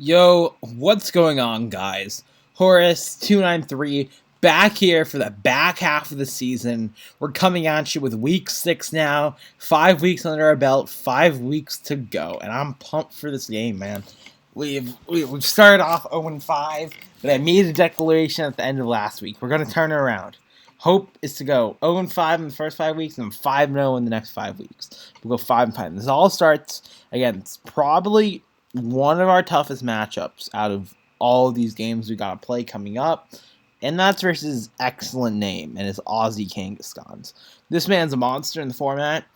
Yo, what's going on, guys? Horace293 back here for the back half of the season. We're coming at you with week 6 now. 5 weeks under our belt, 5 weeks to go, and I'm pumped for this game, man. We've started off 0-5, but I made a declaration at the end of last week. We're gonna turn it around. Hope is to go 0-5 in the first 5 weeks and 5-0 in the next 5 weeks. We'll go 5-5. This all starts again. It's probably one of our toughest matchups out of all of these games we got to play coming up, and that's versus excellent name and his Aussie Kangaskhans. This man's a monster in the format.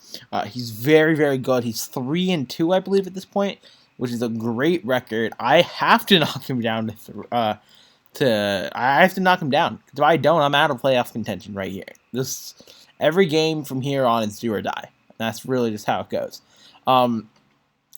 He's very, very good. He's 3-2, I believe, at this point, which is a great record. I have to knock him down I have to knock him down. If I don't, I'm out of playoff contention right here. Every game from here on is do or die. That's really just how it goes.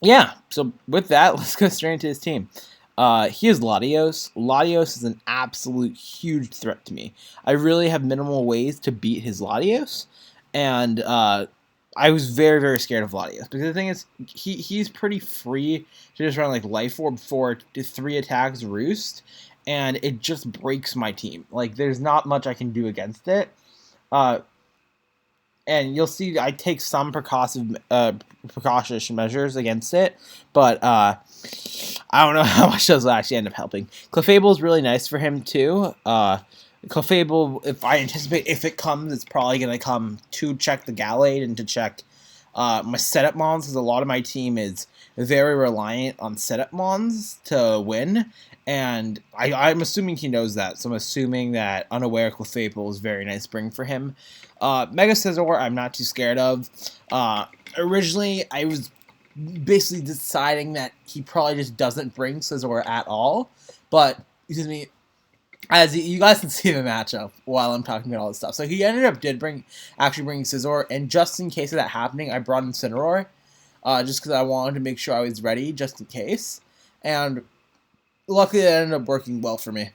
Yeah, so with that, let's go straight into his team. He has Latios. Latios is an absolute huge threat to me. I really have minimal ways to beat his Latios, and I was very, very scared of Latios. Because the thing is, he's pretty free to just run like Life Orb 4 to 3 attacks Roost, and it just breaks my team. Like, there's not much I can do against it. And you'll see I take some precautionary measures against it, but I don't know how much those will actually end up helping. Clefable is really nice for him, too. Clefable, if I anticipate if it comes, it's probably going to come to check the Gallade and to check my setup mons, because a lot of my team is very reliant on setup mons to win, and I'm assuming he knows that, so I'm assuming that Unaware Clefable is very nice bring for him. Mega Scizor, I'm not too scared of. Originally, I was basically deciding that he probably just doesn't bring Scizor at all, but, excuse me, as you guys can see the matchup while I'm talking about all this stuff. So he ended up actually bringing Scizor, and just in case of that happening, I brought in Incineroar, just because I wanted to make sure I was ready, just in case. And luckily, that ended up working well for me.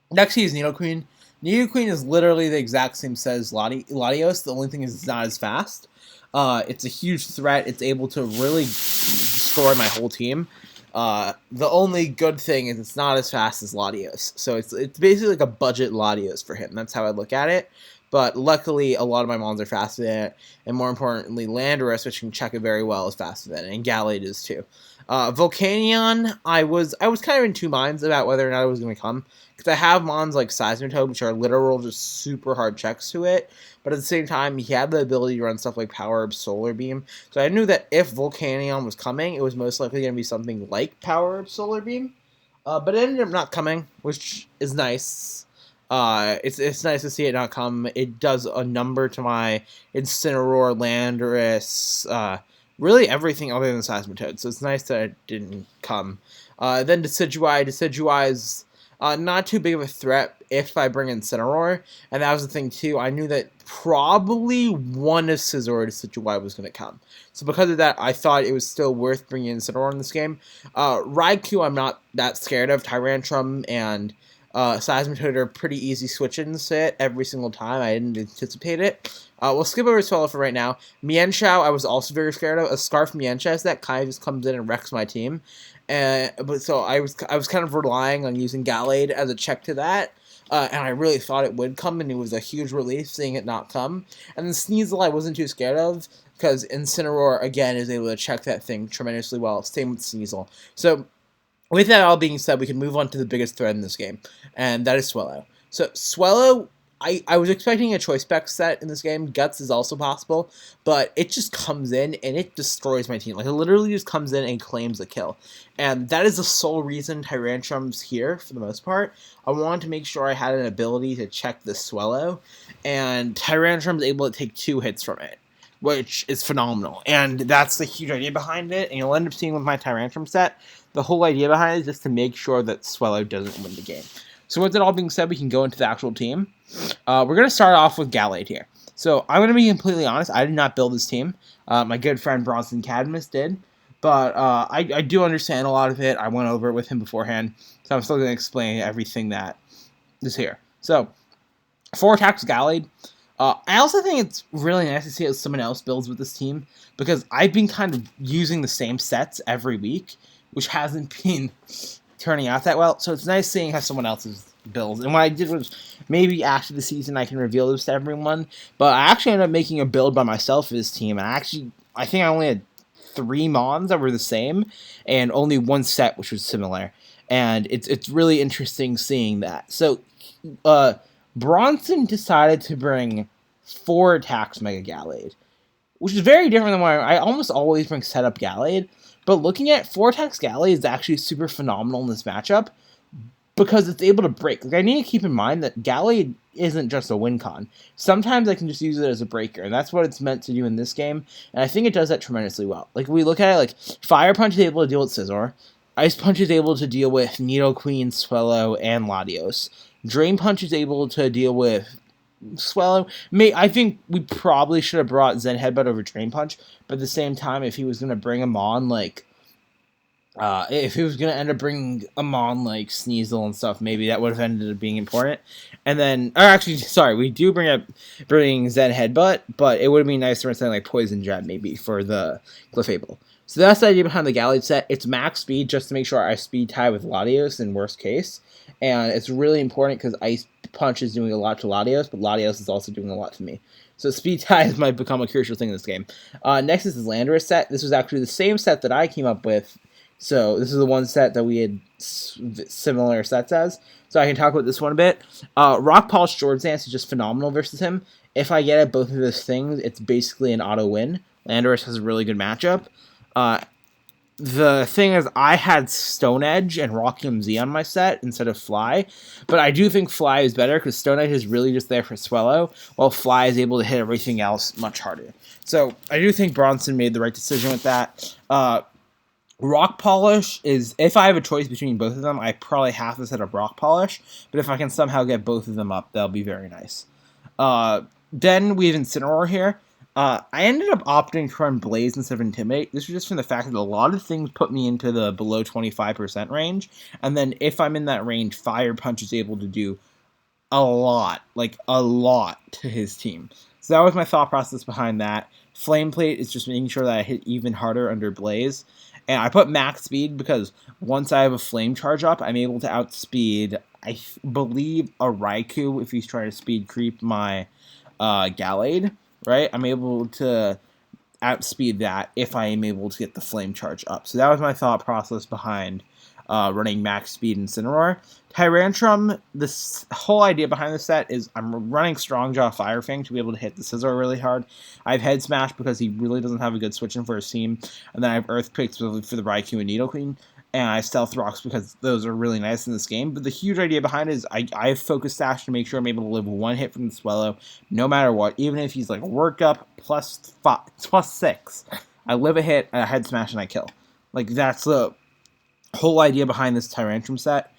Next, he is Nidoqueen. Nidoqueen is literally the exact same set as Latios. The only thing is it's not as fast. It's a huge threat. It's able to really destroy my whole team. The only good thing is it's not as fast as Latios. So it's basically like a budget Latios for him. That's how I look at it. But luckily, a lot of my mons are faster than it. And more importantly, Landorus, which can check it very well, is faster than it. And Gallade is too. Volcanion, I was kind of in two minds about whether or not it was going to come. Because I have mons like Seismitoad, which are literal just super hard checks to it. But at the same time, he had the ability to run stuff like Power Up Solar Beam. So I knew that if Volcanion was coming, it was most likely going to be something like Power Up Solar Beam. But it ended up not coming, which is nice. It's nice to see it not come. It does a number to my Incineroar, Landorus, really everything other than Seismitoad. So it's nice that it didn't come. Then Decidueye. Decidueye is not too big of a threat if I bring in Incineroar. And that was the thing too. I knew that probably one of Scizor to Decidueye was going to come. So because of that, I thought it was still worth bringing in Incineroar in this game. Raikou, I'm not that scared of. Tyrantrum and Seismitoad are pretty easy switch-ins to it every single time. I didn't anticipate it. We'll skip over Swallow for right now. Mienshao, I was also very scared of. A Scarf Mienshao that kind of just comes in and wrecks my team. But so I was kind of relying on using Gallade as a check to that. And I really thought it would come, and it was a huge relief seeing it not come. And then Sneasel I wasn't too scared of, because Incineroar, again, is able to check that thing tremendously well. Same with Sneasel. So with that all being said, we can move on to the biggest threat in this game, and that is Swellow. So Swellow, I was expecting a Choice Spec set in this game. Guts is also possible, but it just comes in and it destroys my team. Like, it literally just comes in and claims a kill. And that is the sole reason Tyrantrum's here, for the most part. I wanted to make sure I had an ability to check the Swellow, and Tyrantrum's able to take 2 hits from it, which is phenomenal. And that's the huge idea behind it, and you'll end up seeing with my Tyrantrum set, the whole idea behind it is just to make sure that Swellow doesn't win the game. So with that all being said, we can go into the actual team. We're going to start off with Gallade here. So I'm going to be completely honest, I did not build this team. My good friend Bronson Cadmus did. But I do understand a lot of it. I went over it with him beforehand. So I'm still going to explain everything that is here. So, 4 attacks Gallade. I also think it's really nice to see how someone else builds with this team, because I've been kind of using the same sets every week, which hasn't been turning out that well. So it's nice seeing how someone else's builds. And what I did was maybe after the season I can reveal this to everyone. But I actually ended up making a build by myself for this team. And I think I only had 3 Mons that were the same, and only 1 set which was similar. And it's really interesting seeing that. So Bronson decided to bring 4 attacks Mega Gallade, which is very different than what I almost always bring setup Gallade. But looking at 4 attacks Gallade is actually super phenomenal in this matchup because it's able to break. Like, I need to keep in mind that Gallade isn't just a win con. Sometimes I can just use it as a breaker, and that's what it's meant to do in this game, and I think it does that tremendously well. Like, we look at it, like, Fire Punch is able to deal with Scizor, Ice Punch is able to deal with Nidoqueen, Swellow, and Latios. Drain Punch is able to deal with Swellow. I think we probably should have brought Zen Headbutt over Drain Punch, but at the same time, if he was going to bring him on, like, if he was going to end up bringing him on, like, Sneasel and stuff, maybe that would have ended up being important. And then, or actually, sorry, we do bring Zen Headbutt, but it would have been nice to run something like Poison Jab, maybe, for the Clefable. So that's the idea behind the Gallade set. It's max speed just to make sure I speed tie with Latios in worst case. And it's really important because Ice Punch is doing a lot to Latios, but Latios is also doing a lot to me. So speed ties might become a crucial thing in this game. Next is the Landorus set. This was actually the same set that I came up with. So this is the one set that we had similar sets as. So I can talk about this one a bit. Rock Polish Swords Dance is just phenomenal versus him. If I get at both of those things, it's basically an auto win. Landorus has a really good matchup. The thing is, I had Stone Edge and Rockium Z on my set instead of Fly, but I do think Fly is better because Stone Edge is really just there for Swellow, while Fly is able to hit everything else much harder. So I do think Bronson made the right decision with that. Rock Polish is, if I have a choice between both of them, I probably have to set up Rock Polish, but if I can somehow get both of them up, that'll be very nice. Then we have Incineroar here. I ended up opting to run Blaze instead of Intimidate. This was just from the fact that a lot of things put me into the below 25% range, and then if I'm in that range, Fire Punch is able to do a lot to his team. So that was my thought process behind that. Flame Plate is just making sure that I hit even harder under Blaze. And I put max speed because once I have a Flame Charge up, I'm able to outspeed, I believe, a Raikou if he's trying to speed creep my Gallade, right? I'm able to outspeed that if I am able to get the Flame Charge up. So that was my thought process behind running max speed Incineroar. Tyrantrum, this whole idea behind this set is I'm running Strongjaw Fire Fang to be able to hit the Scizor really hard. I have Head Smash because he really doesn't have a good switch in for his team, and then I have Earthquake for the Raikou and Nidoqueen, and I have Stealth Rocks because those are really nice in this game. But the huge idea behind it is I have Focus Sash to make sure I'm able to live one hit from the Swellow, no matter what, even if he's like work up plus 6. I live a hit, a Head Smash, and I kill. Like, that's the whole idea behind this Tyrantrum set,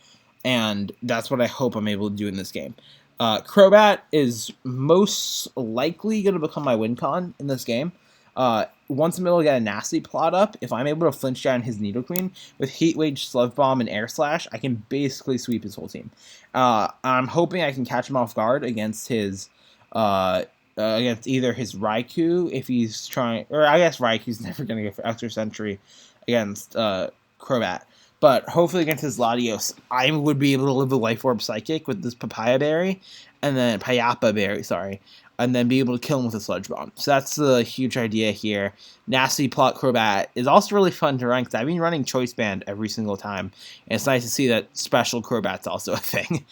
and that's what I hope I'm able to do in this game. Crobat is most likely going to become my win con in this game. Once I'm able to get a nasty plot up, if I'm able to flinch down his Nidoqueen with Heat Wave, Slove Bomb, and Air Slash, I can basically sweep his whole team. I'm hoping I can catch him off guard against his against either his Raikou if he's trying, or I guess Raikou's never going to go for Extra Sentry against Crobat. But hopefully against his Latios, I would be able to live the Life Orb Psychic with this Papaya Berry, and then Payapa Berry, sorry, and then be able to kill him with a Sludge Bomb. So that's the huge idea here. Nasty Plot Crobat is also really fun to run because I've been running Choice Band every single time, and it's nice to see that Special Crobat's also a thing.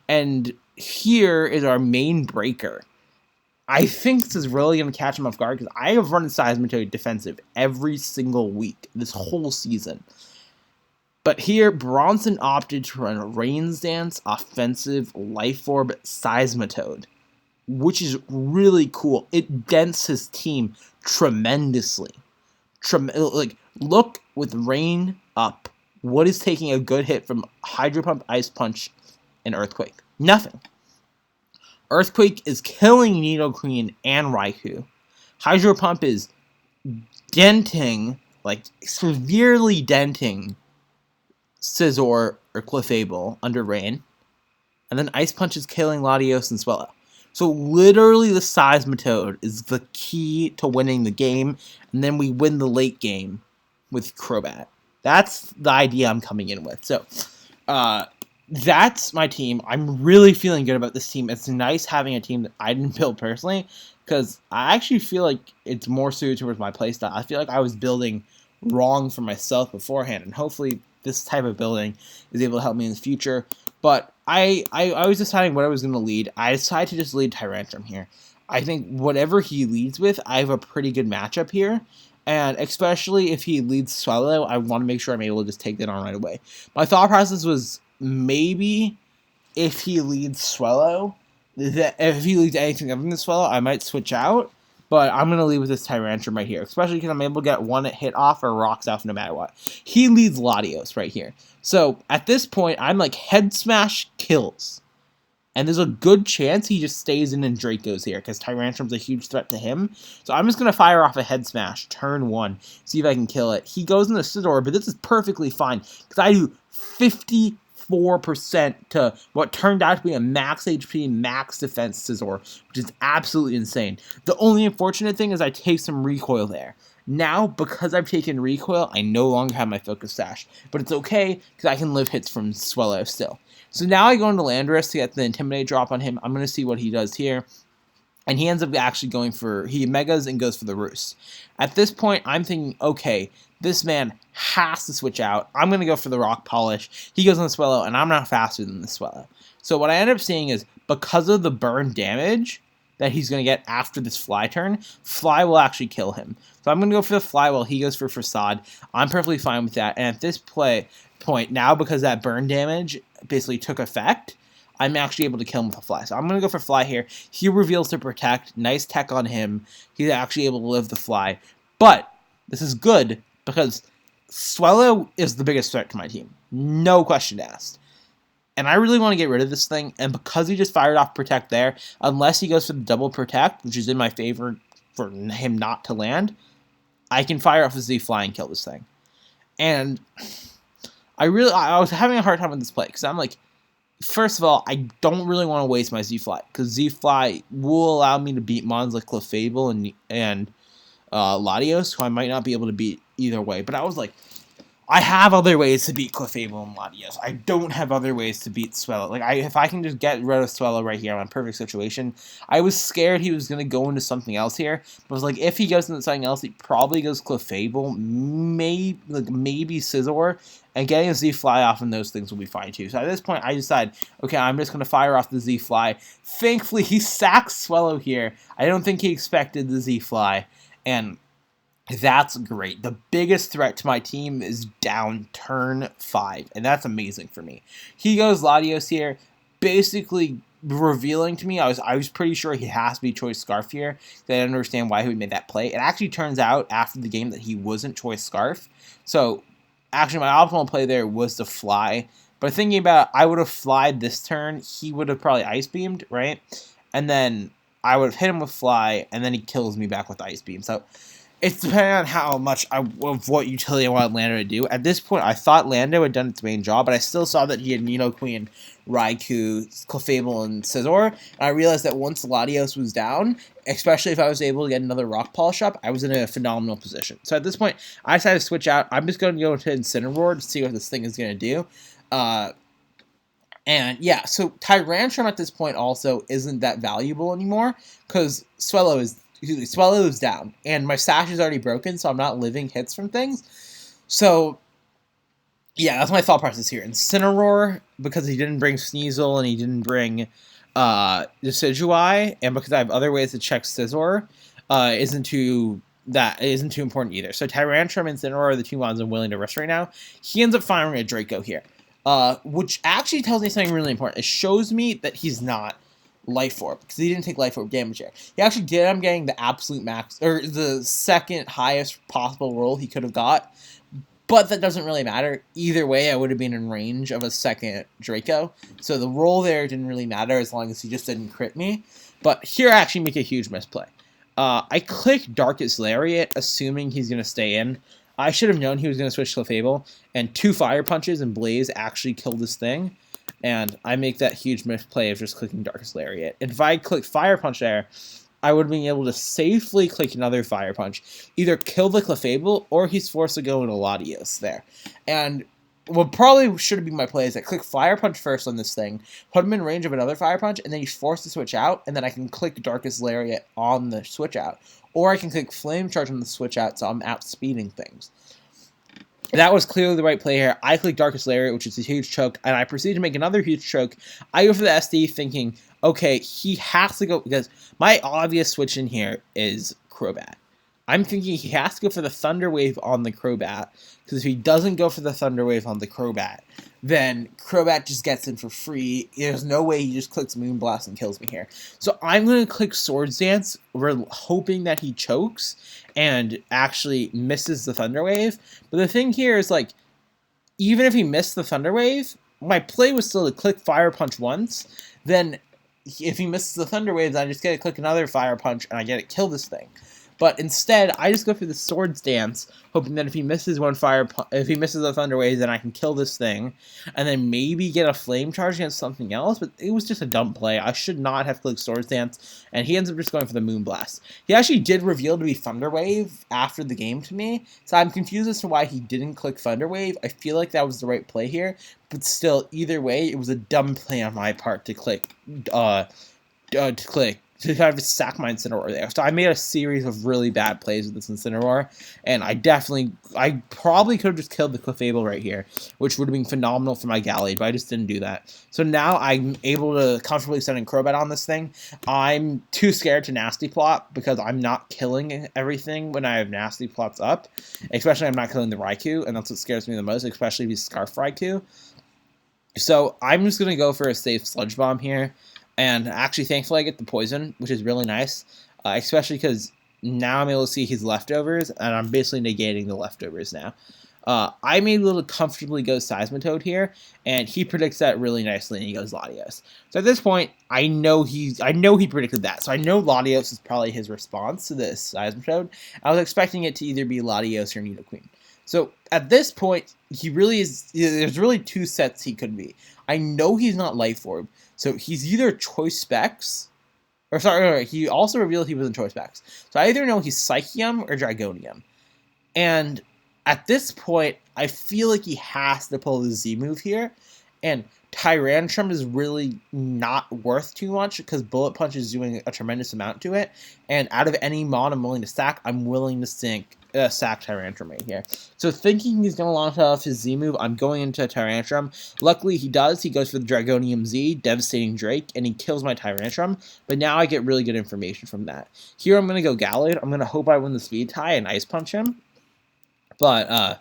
And here is our main breaker. I think this is really going to catch him off guard because I have run Seismitoad defensive every single week this whole season. But here, Bronson opted to run Rain's Dance, Offensive, Life Orb, Seismitoad, which is really cool. It dents his team tremendously. Look with Rain up. What is taking a good hit from Hydro Pump, Ice Punch, and Earthquake? Nothing. Earthquake is killing Nidoqueen and Raikou. Hydro Pump is denting, severely denting Scizor or Clefable under Rain, and then Ice Punch is killing Latios and Swellow. So literally the Seismitoad is the key to winning the game, and then we win the late game with Crobat. That's the idea I'm coming in with. So, that's my team. I'm really feeling good about this team. It's nice having a team that I didn't build personally, because I actually feel like it's more suited towards my playstyle. I feel like I was building wrong for myself beforehand, and hopefully this type of building is able to help me in the future. But I was deciding what I was going to lead. I decided to just lead Tyrantrum here. I think whatever he leads with, I have a pretty good matchup here. And especially if he leads Swallow, I want to make sure I'm able to just take that on right away. My thought process was maybe if he leads Swallow, if he leads anything other than Swallow, I might switch out. But I'm going to lead with this Tyrantrum right here, especially because I'm able to get one hit off or rocks off no matter what. He leads Latios right here. So at this point, I'm like head smash kills. And there's a good chance he just stays in and Draco's here, because Tyrantrum's a huge threat to him. So I'm just going to fire off a head smash, turn 1, see if I can kill it. He goes into Scizor, but this is perfectly fine, because I do 54% to what turned out to be a max HP, max defense Scizor, which is absolutely insane. The only unfortunate thing is I take some recoil there. Now, because I've taken recoil, I no longer have my focus sash, but it's okay, because I can live hits from Swallow still. So now I go into Landorus to get the Intimidate drop on him. I'm going to see what he does here. And he ends up actually going for, he megas and goes for the Roost. At this point, I'm thinking, okay, this man has to switch out. I'm going to go for the Rock Polish. He goes on the Swallow, and I'm not faster than the Swallow. So what I end up seeing is, because of the burn damage that he's going to get after this Fly turn, Fly will actually kill him. So I'm going to go for the Fly while he goes for Facade. I'm perfectly fine with that. And at this point, now because that burn damage basically took effect, I'm actually able to kill him with a Fly. So I'm going to go for Fly here. He reveals to Protect. Nice tech on him. He's actually able to live the Fly. But this is good because Swallow is the biggest threat to my team. No question asked. And I really want to get rid of this thing. And because he just fired off Protect there, unless he goes for the double Protect, which is in my favor for him not to land, I can fire off a Z-Fly and kill this thing. And I was having a hard time with this play, because I'm like, first of all, I don't really want to waste my Z-Fly, because Z-Fly will allow me to beat mons like Clefable and Latios, who I might not be able to beat either way. But I was like, I have other ways to beat Clefable and Latios. I don't have other ways to beat Swallow. Like, if I can just get rid of Swallow right here, I'm in a perfect situation. I was scared he was going to go into something else here. But I was like, if he goes into something else, he probably goes Clefable, maybe Scizor, and getting a Z-Fly off and those things will be fine too. So at this point, I decide, okay, I'm just going to fire off the Z-Fly. Thankfully, he sacks Swallow here. I don't think he expected the Z-Fly, and that's great. The biggest threat to my team is down turn 5, and that's amazing for me. He goes Latios here, basically revealing to me, I was pretty sure he has to be Choice Scarf here. I didn't understand why he made that play. It actually turns out after the game that he wasn't Choice Scarf. So actually my optimal play there was to Fly. But thinking about it, I would have flied this turn, he would have probably Ice Beamed, right? And then I would have hit him with Fly, and then he kills me back with Ice Beam. So it's depending on how much of what utility I wanted Lando to do. At this point, I thought Lando had done its main job, but I still saw that he had Nino Queen, Raikou, Clefable, and Scizor. And I realized that once Latios was down, especially if I was able to get another Rock Polish up, I was in a phenomenal position. So at this point, I decided to switch out. I'm just going to go into Incineroar to see what this thing is going to do. And yeah, so Tyrantrum at this point also isn't that valuable anymore, because Swallow is down, and my sash is already broken, so I'm not living hits from things. So, yeah, that's my thought process here. Incineroar, because he didn't bring Sneasel, and he didn't bring Decidueye, and because I have other ways to check Scizor, isn't too important either. So Tyrantrum and Incineroar are the two ones I'm willing to risk right now. He ends up firing a Draco here, which actually tells me something really important. It shows me that he's not Life Orb, because he didn't take Life Orb damage here. He actually did end up getting the absolute max, or the second highest possible roll he could have got, but that doesn't really matter. Either way, I would have been in range of a second Draco, so the roll there didn't really matter as long as he just didn't crit me. But here I actually make a huge misplay. I click Darkest Lariat, assuming he's going to stay in. I should have known he was going to switch to Clefable, and 2 Fire Punches and Blaze actually killed this thing. And I make that huge misplay of just clicking Darkest Lariat. And if I clicked Fire Punch there, I would have been able to safely click another Fire Punch, either kill the Clefable, or he's forced to go into Latios there. And what probably should have been my play is I click Fire Punch first on this thing, put him in range of another Fire Punch, and then he's forced to switch out, and then I can click Darkest Lariat on the switch out. Or I can click Flame Charge on the switch out, so I'm outspeeding things. That was clearly the right play here. I click Darkest Lariat, which is a huge choke, and I proceed to make another huge choke. I go for the SD thinking, okay, he has to go, because my obvious switch in here is Crobat. I'm thinking he has to go for the Thunder Wave on the Crobat, because if he doesn't go for the Thunder Wave on the Crobat, then Crobat just gets in for free. There's no way he just clicks Moonblast and kills me here. So I'm going to click Swords Dance. We're hoping that he chokes and actually misses the Thunder Wave. But the thing here is, like, even if he missed the Thunder Wave, my play was still to click Fire Punch once. Then if he misses the Thunder Wave, then I just get to click another Fire Punch and I get to kill this thing. But instead, I just go for the Swords Dance, hoping that if he misses if he misses a Thunder Wave, then I can kill this thing, and then maybe get a Flame Charge against something else. But it was just a dumb play. I should not have clicked Swords Dance, and he ends up just going for the Moonblast. He actually did reveal to be Thunder Wave after the game to me, so I'm confused as to why he didn't click Thunder Wave. I feel like that was the right play here, but still, either way, it was a dumb play on my part to click. To kind of sack my Incineroar there. So I made a series of really bad plays with this Incineroar, and I probably could have just killed the Clefable right here, which would have been phenomenal for my Gallade, but I just didn't do that. So now I'm able to comfortably send in Crobat on this thing. I'm too scared to Nasty Plot, because I'm not killing everything when I have Nasty Plots up, especially I'm not killing the Raikou, and that's what scares me the most, especially if he's Scarf Raikou. So I'm just going to go for a safe Sludge Bomb here. And actually, thankfully, I get the poison, which is really nice, especially because now I'm able to see his leftovers, and I'm basically negating the leftovers now. I'm able to comfortably go Seismitoad here, and he predicts that really nicely, and he goes Latios. So at this point, I know he predicted that, so I know Latios is probably his response to this Seismitoad. I was expecting it to either be Latios or Nidoqueen. So at this point, he really is. There's really two sets he could be. I know he's not Life Orb, so he's either Choice Specs, or sorry, he also revealed he wasn't Choice Specs. So I either know he's Psychium or Dragonium. And at this point, I feel like he has to pull the Z move here, and Tyrantrum is really not worth too much because Bullet Punch is doing a tremendous amount to it, and out of any mod I'm willing to sack, I'm willing to sack Tyrantrum right here. So thinking he's going to launch off his Z move, I'm going into Tyrantrum. Luckily he does. He goes for the Dragonium Z, Devastating Drake, and he kills my Tyrantrum, but now I get really good information from that. Here I'm going to go Gallade. I'm going to hope I win the speed tie and Ice Punch him, but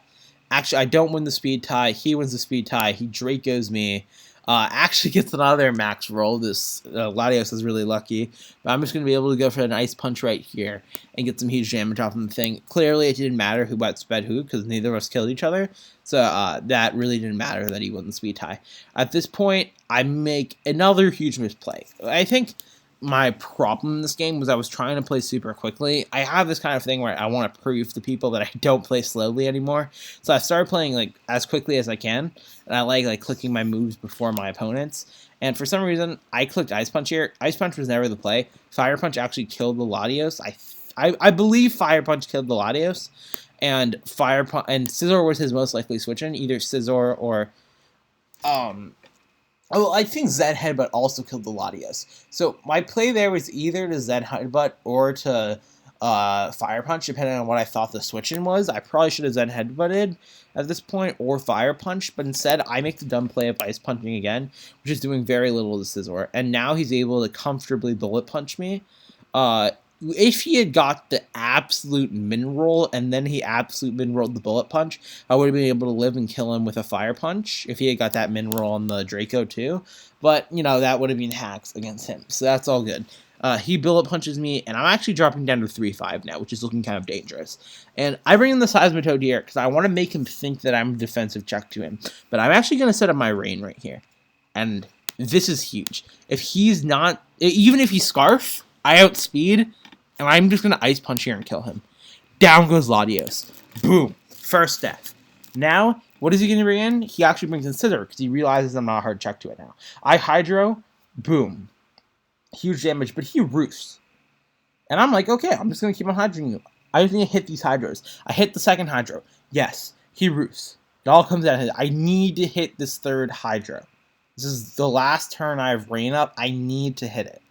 actually, I don't win the speed tie. He wins the speed tie. He Dracos me. Actually gets another max roll. This Latios is really lucky. But I'm just going to be able to go for an Ice Punch right here and get some huge damage off of the thing. Clearly, it didn't matter who outsped who because neither of us killed each other. So that really didn't matter that he won the speed tie. At this point, I make another huge misplay. I think my problem in this game was I was trying to play super quickly. I have this kind of thing where I want to prove to people that I don't play slowly anymore. So I started playing like as quickly as I can, and I like clicking my moves before my opponents. And for some reason, I clicked Ice Punch here. Ice Punch was never the play. Fire Punch actually killed the Latios. I believe Fire Punch killed the Latios, and Scizor was his most likely switch in, either Scizor or Oh, I think Zen Headbutt also killed the Latios. So my play there was either to Zen Headbutt or to Fire Punch, depending on what I thought the switch-in was. I probably should have Zen Headbutted at this point, or Fire Punch, but instead I make the dumb play of Ice Punching again, which is doing very little to Scizor. And now he's able to comfortably Bullet Punch me. If he had got the absolute min roll and then he absolute min rolled the Bullet Punch, I would have been able to live and kill him with a Fire Punch if he had got that min roll on the Draco too. But, you know, that would have been hacks against him, so that's all good. He Bullet Punches me, and I'm actually dropping down to 3-5 now, which is looking kind of dangerous. And I bring in the Seismitoad here because I want to make him think that I'm a defensive check to him. But I'm actually going to set up my Rain right here. And this is huge. If he's not, even if he's Scarf, I outspeed, and I'm just going to Ice Punch here and kill him. Down goes Latios. Boom. First death. Now, what is he going to bring in? He actually brings in Scizor because he realizes I'm not a hard check to it now. I Hydro. Boom. Huge damage, but he Roosts. And I'm like, okay, I'm just going to keep on hydroing you. I just need to hit these hydros. I hit the second hydro. Yes, he roofs. It all comes out of it. I need to hit this third hydro. This is the last turn I have rain up. I need to hit it.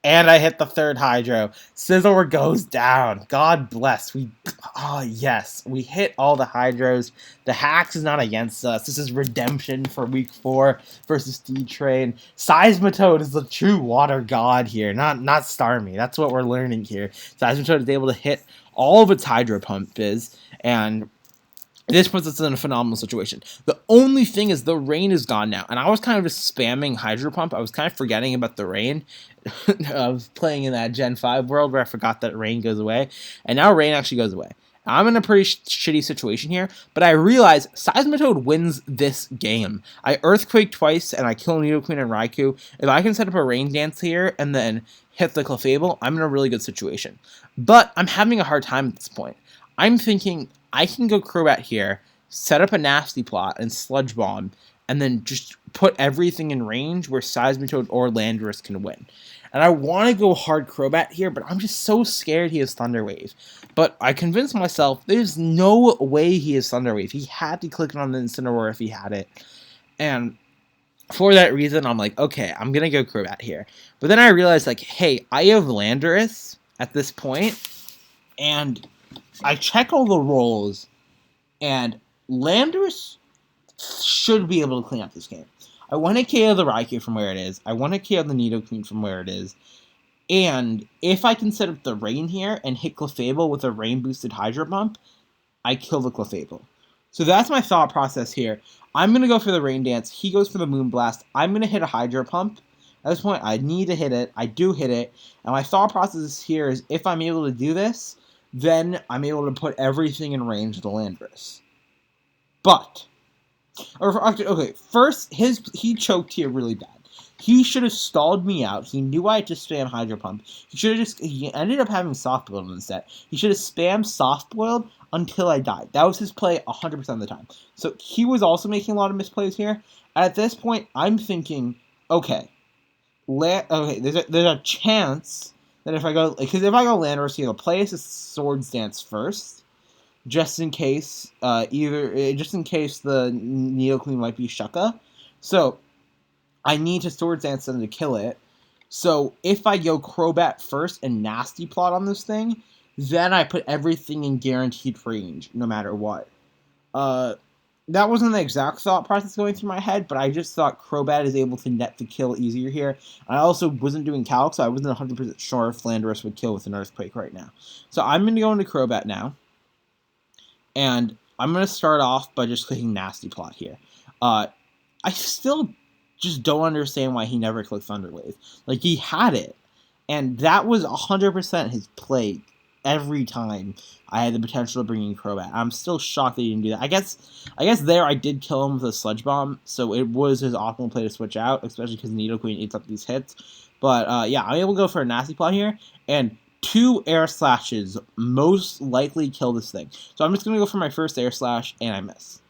And I hit the third hydro. Scizor goes down. God bless. Yes. We hit all the hydros. The hacks is not against us. This is redemption for week 4 versus D-Train. Seismitoad is the true water god here, not Starmie. That's what we're learning here. Seismitoad is able to hit all of its hydro pump and this puts us in a phenomenal situation. The only thing is the rain is gone now. And I was kind of just spamming Hydro Pump. I was kind of forgetting about the rain. I was playing in that Gen 5 world where I forgot that rain goes away. And now rain actually goes away. I'm in a pretty shitty situation here, but I realize Seismitoad wins this game. I Earthquake twice, and I kill Nidoqueen and Raikou. If I can set up a Rain Dance here and then hit the Clefable, I'm in a really good situation. But I'm having a hard time at this point. I'm thinking I can go Crobat here, set up a Nasty Plot and Sludge Bomb, and then just put everything in range where Seismitoad or Landorus can win. And I want to go hard Crobat here, but I'm just so scared he has Thunder Wave. But I convinced myself there's no way he has Thunder Wave. He had to click on the Incineroar if he had it. And for that reason, I'm like, okay, I'm going to go Crobat here. But then I realized, like, hey, I have Landorus at this point, and I check all the rolls, and Landorus should be able to clean up this game. I want to KO the Raikou from where it is. I want to KO the Nidoqueen from where it is. And if I can set up the Rain here and hit Clefable with a Rain-boosted Hydro Pump, I kill the Clefable. So that's my thought process here. I'm going to go for the Rain Dance. He goes for the Moonblast. I'm going to hit a Hydro Pump. At this point, I need to hit it. I do hit it. And my thought process here is if I'm able to do this, then I'm able to put everything in range of the Landorus. But... Okay, first, he choked here really bad. He should have stalled me out. He knew I had to spam Hydro Pump. He ended up having Soft Boiled instead. He should have spammed Soft Boiled until I died. That was his play 100% of the time. So he was also making a lot of misplays here. And at this point, I'm thinking, okay, there's a chance that if I go Landorus, he'll play his Swords Dance first. Just in case the Nidoqueen might be Shucka. So, I need to Swords Dance them to kill it. So, if I go Crobat first and Nasty Plot on this thing, then I put everything in guaranteed range, no matter what. That wasn't the exact thought process going through my head, but I just thought Crobat is able to net the kill easier here. I also wasn't doing Calc, so I wasn't 100% sure if Landorus would kill with an Earthquake right now. So, I'm going to go into Crobat now. And I'm going to start off by just clicking Nasty Plot here. I still just don't understand why he never clicked Thunder Wave. Like, he had it. And that was 100% his play every time I had the potential of bringing Crobat. I'm still shocked that he didn't do that. I guess there I did kill him with a Sludge Bomb, so it was his optimal play to switch out, especially because Nidoqueen eats up these hits. But, yeah, I'm able to go for a Nasty Plot here, and 2 Air Slashes most likely kill this thing. So I'm just going to go for my first Air Slash, and I miss.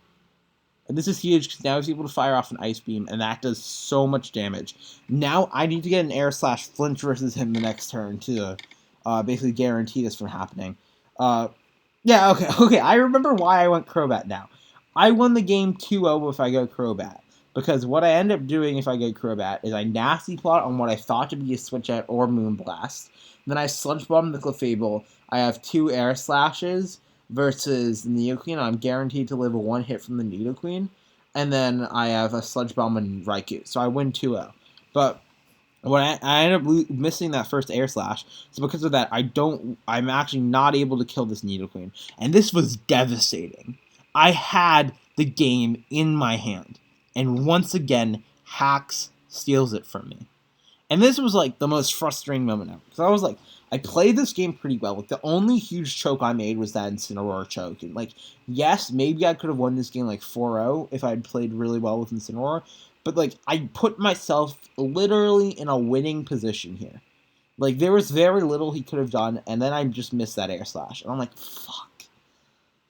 And this is huge, because now he's able to fire off an Ice Beam, and that does so much damage. Now I need to get an Air Slash flinch versus him the next turn to basically guarantee this from happening. Yeah, okay, I remember why I went Crobat now. I won the game 2-0 if I go Crobat. Because what I end up doing if I go Crobat is I Nasty Plot on what I thought to be a Switch Out or Moonblast. Then I Sludge Bomb the Clefable. I have 2 Air Slashes versus Nidoqueen. I'm guaranteed to live a 1 hit from the Nidoqueen. And then I have a Sludge Bomb and Raikou. So I win 2-0. But when I end up missing that first Air Slash, so because of that, I'm actually not able to kill this Nidoqueen. And this was devastating. I had the game in my hand. And once again, Hacks steals it from me. And this was, like, the most frustrating moment ever. So I was like, I played this game pretty well. Like, the only huge choke I made was that Incineroar choke. And, like, yes, maybe I could have won this game, like, 4-0 if I had played really well with Incineroar. But, like, I put myself literally in a winning position here. Like, there was very little he could have done, and then I just missed that Air Slash. And I'm like,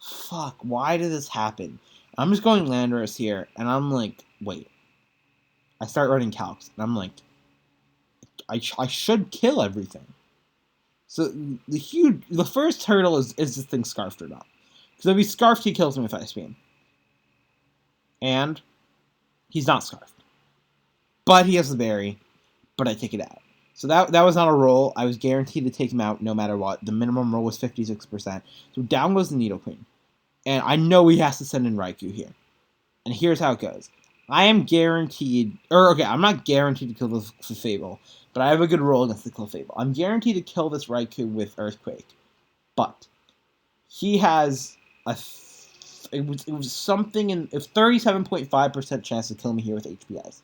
fuck, why did this happen? I'm just going Landorus here, and I'm like, wait. I start running calcs, and I'm like, I should kill everything. So the first hurdle is this thing scarfed or not? Because if he's scarfed, he kills me with Ice Beam. And he's not scarfed. But he has the berry, but I take it out. So that was not a roll. I was guaranteed to take him out no matter what. The minimum roll was 56%. So down goes the Needle Queen. And I know he has to send in Raikou here. And here's how it goes. I am guaranteed, I'm not guaranteed to kill the Clefable, but I have a good roll against the Clefable. I'm guaranteed to kill this Raikou with Earthquake. But he has it was something in 37.5% chance to kill me here with HPIs.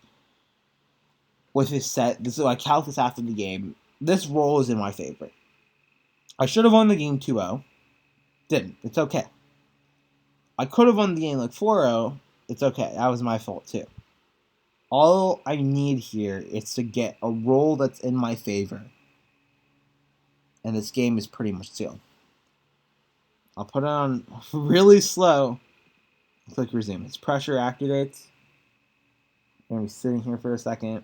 With his set, this is I count this after the game. This roll is in my favor. I should have won the game 2-0. Didn't. It's okay. I could have won the game like 4-0. It's okay. That was my fault too. All I need here is to get a roll that's in my favor. And this game is pretty much sealed. I'll put it on really slow. Click resume. Its pressure activates. I'm going to be sitting here for a second.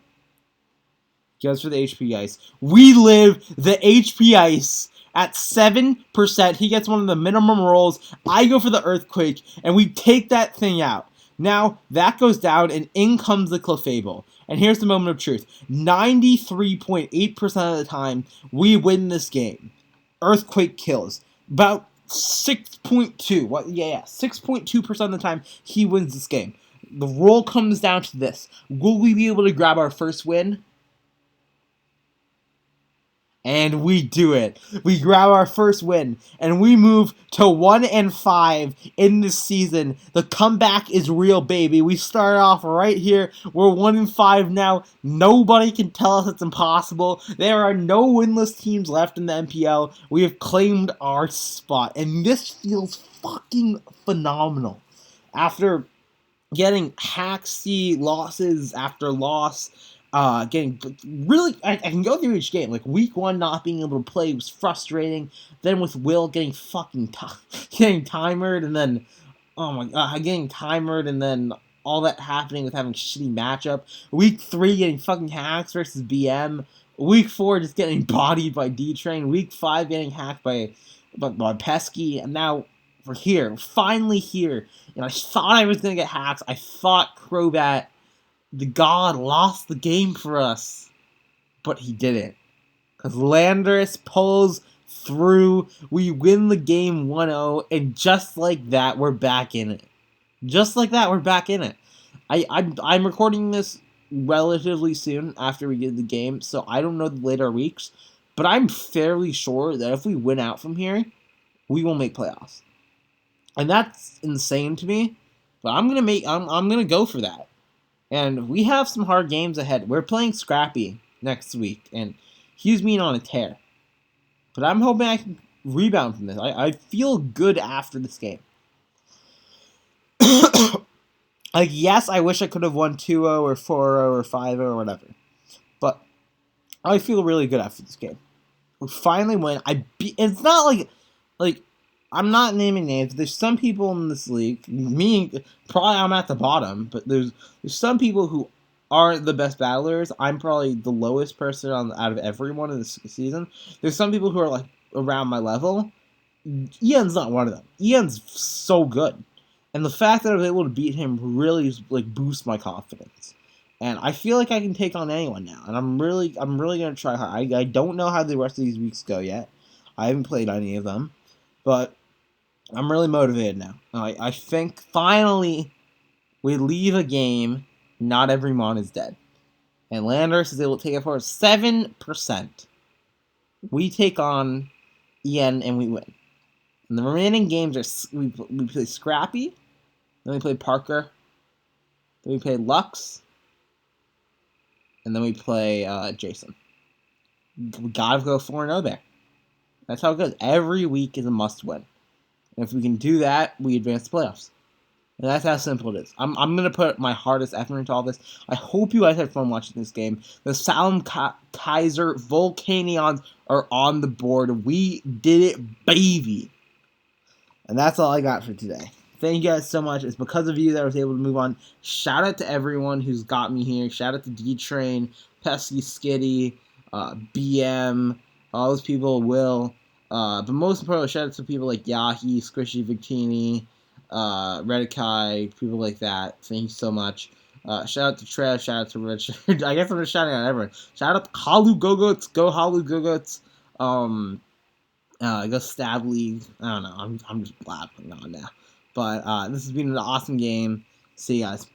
Goes for the HP Ice. We live the HP Ice at 7%. He gets one of the minimum rolls. I go for the Earthquake, and we take that thing out. Now, that goes down, and in comes the Clefable. And here's the moment of truth. 93.8% of the time, we win this game. Earthquake kills. About 6.2. 6.2% of the time, he wins this game. The roll comes down to this. Will we be able to grab our first win? And we do it. We grab our first win, and we move to 1-5 in this season. The comeback is real, baby. We start off right here. We're 1-5 now. Nobody can tell us it's impossible. There are no winless teams left in the NPL. We have claimed our spot, and this feels fucking phenomenal. After getting hacksy losses after loss, getting really, I can go through each game. Like week 1, not being able to play was frustrating. Then with Will getting fucking getting timered, and then getting timered, and then all that happening with having shitty matchup. Week 3, getting fucking hacks versus BM. Week 4, just getting bodied by D-Train. Week 5, getting hacked by Pesky, and now we're here, finally here. And I thought I was gonna get hacks. I thought Crobat, the god, lost the game for us, but he didn't. Because Landorus pulls through, we win the game 1-0, and just like that, we're back in it. Just like that, we're back in it. I'm recording this relatively soon after we get the game, so I don't know the later weeks, but I'm fairly sure that if we win out from here, we will make playoffs. And that's insane to me, but I'm gonna go for that. And we have some hard games ahead. We're playing Scrappy next week, and he's been on a tear. But I'm hoping I can rebound from this. I feel good after this game. Like, yes, I wish I could have won 2-0 or 4-0 or 5-0 or whatever. But I feel really good after this game. We finally win. It's not like I'm not naming names. There's some people in this league, me, probably I'm at the bottom, but there's some people who aren't the best battlers. I'm probably the lowest person out of everyone in this season. There's some people who are like around my level. Ian's not one of them. Ian's so good. And the fact that I was able to beat him really like boosts my confidence. And I feel like I can take on anyone now. And I'm really gonna try hard. I don't know how the rest of these weeks go yet. I haven't played any of them. But I'm really motivated now. I think finally we leave a game. Not every Mon is dead. And Landers is able to take it for 7%. We take on Ian and we win. And the remaining games are we play Scrappy, then we play Parker, then we play Lux, and then we play Jason. We gotta go 4-0 there. That's how it goes. Every week is a must-win. And if we can do that, we advance the playoffs. And that's how simple it is. I'm going to put my hardest effort into all this. I hope you guys had fun watching this game. The Salem Keizer Volcanions are on the board. We did it, baby. And that's all I got for today. Thank you guys so much. It's because of you that I was able to move on. Shout out to everyone who's got me here. Shout out to D-Train, Pesky Skitty, BM, all those people, Will. But most importantly, shout out to people like Yahi, Squishy Victini, Redikai, people like that. Thank you so much. Shout out to Trev, shout out to Richard. I guess I'm just shouting out everyone. Shout out to Halu Gogots, go Halu Gogots. Go Stab League. I don't know. I'm just blabbing on now. But this has been an awesome game. See you guys.